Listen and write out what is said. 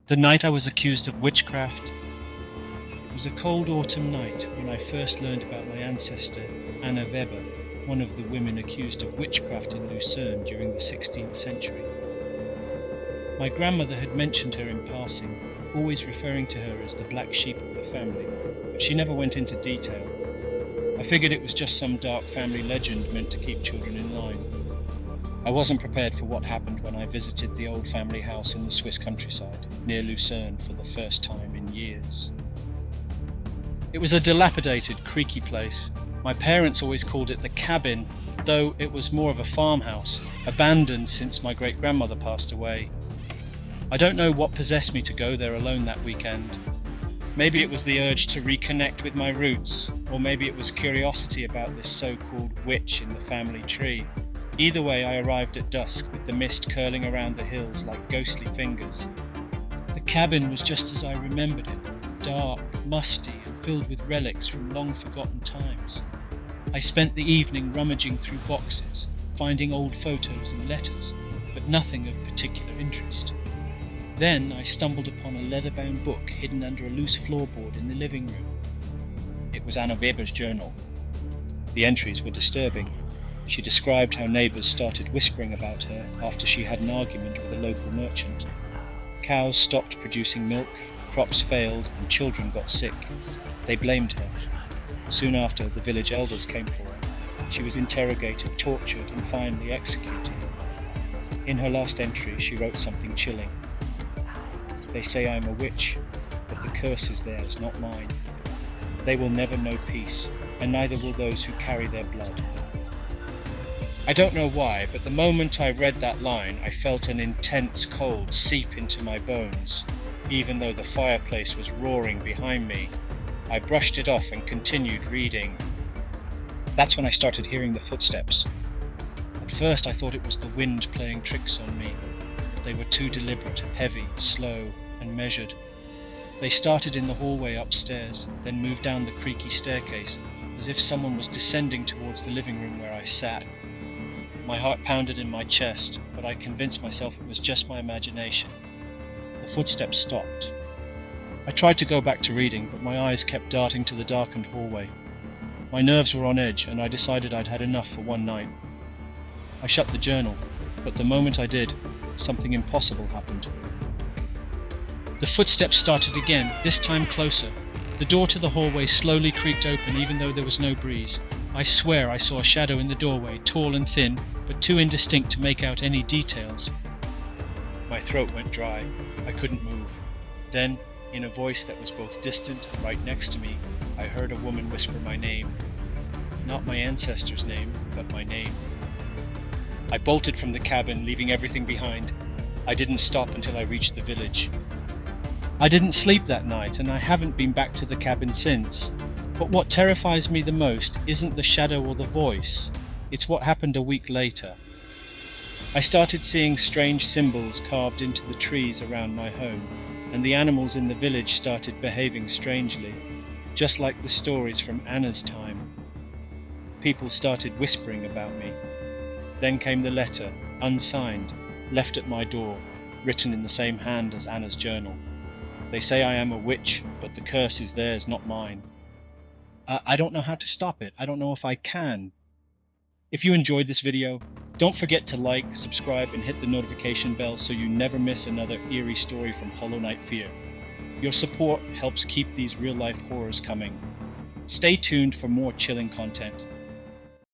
The night I was accused of witchcraft. It was a cold autumn night when I first learned about my ancestor, Anna Weber, one of the women accused of witchcraft in Lucerne during the 16th century. My grandmother had mentioned her in passing, always referring to her as the black sheep of the family, but she never went into detail. I figured it was just some dark family legend meant to keep children in line. I wasn't prepared for what happened when I visited the old family house in the Swiss countryside, near Lucerne, for the first time in years. It was a dilapidated, creaky place. My parents always called it the cabin, though it was more of a farmhouse, abandoned since my great-grandmother passed away. I don't know what possessed me to go there alone that weekend. Maybe it was the urge to reconnect with my roots, or maybe it was curiosity about this so-called witch in the family tree. Either way, I arrived at dusk with the mist curling around the hills like ghostly fingers. The cabin was just as I remembered it, dark, musty, and filled with relics from long-forgotten times. I spent the evening rummaging through boxes, finding old photos and letters, but nothing of particular interest. Then I stumbled upon a leather-bound book hidden under a loose floorboard in the living room. It was Anna Weber's journal. The entries were disturbing. She described how neighbours started whispering about her after she had an argument with a local merchant. Cows stopped producing milk, crops failed, and children got sick. They blamed her. Soon after, the village elders came for her. She was interrogated, tortured, and finally executed. In her last entry, she wrote something chilling. They say I am a witch, but the curse is theirs, not mine. They will never know peace, and neither will those who carry their blood. I don't know why, but the moment I read that line, I felt an intense cold seep into my bones, even though the fireplace was roaring behind me. I brushed it off and continued reading. That's when I started hearing the footsteps. At first I thought it was the wind playing tricks on me. They were too deliberate, heavy, slow, and measured. They started in the hallway upstairs, then moved down the creaky staircase, as if someone was descending towards the living room where I sat. My heart pounded in my chest, but I convinced myself it was just my imagination. The footsteps stopped. I tried to go back to reading, but my eyes kept darting to the darkened hallway. My nerves were on edge, and I decided I'd had enough for one night. I shut the journal, but the moment I did, something impossible happened. The footsteps started again, this time closer. The door to the hallway slowly creaked open even though there was no breeze. I swear I saw a shadow in the doorway, tall and thin, but too indistinct to make out any details. My throat went dry. I couldn't move. Then, in a voice that was both distant and right next to me, I heard a woman whisper my name. Not my ancestor's name, but my name. I bolted from the cabin, leaving everything behind. I didn't stop until I reached the village. I didn't sleep that night, and I haven't been back to the cabin since. But what terrifies me the most isn't the shadow or the voice, it's what happened a week later. I started seeing strange symbols carved into the trees around my home, and the animals in the village started behaving strangely, just like the stories from Anna's time. People started whispering about me. Then came the letter, unsigned, left at my door, written in the same hand as Anna's journal. They say I am a witch, but the curse is theirs, not mine. I don't know how to stop it. I don't know if I can. If you enjoyed this video, don't forget to like, subscribe, and hit the notification bell so you never miss another eerie story from HollowNightFear. Your support helps keep these real-life horrors coming. Stay tuned for more chilling content.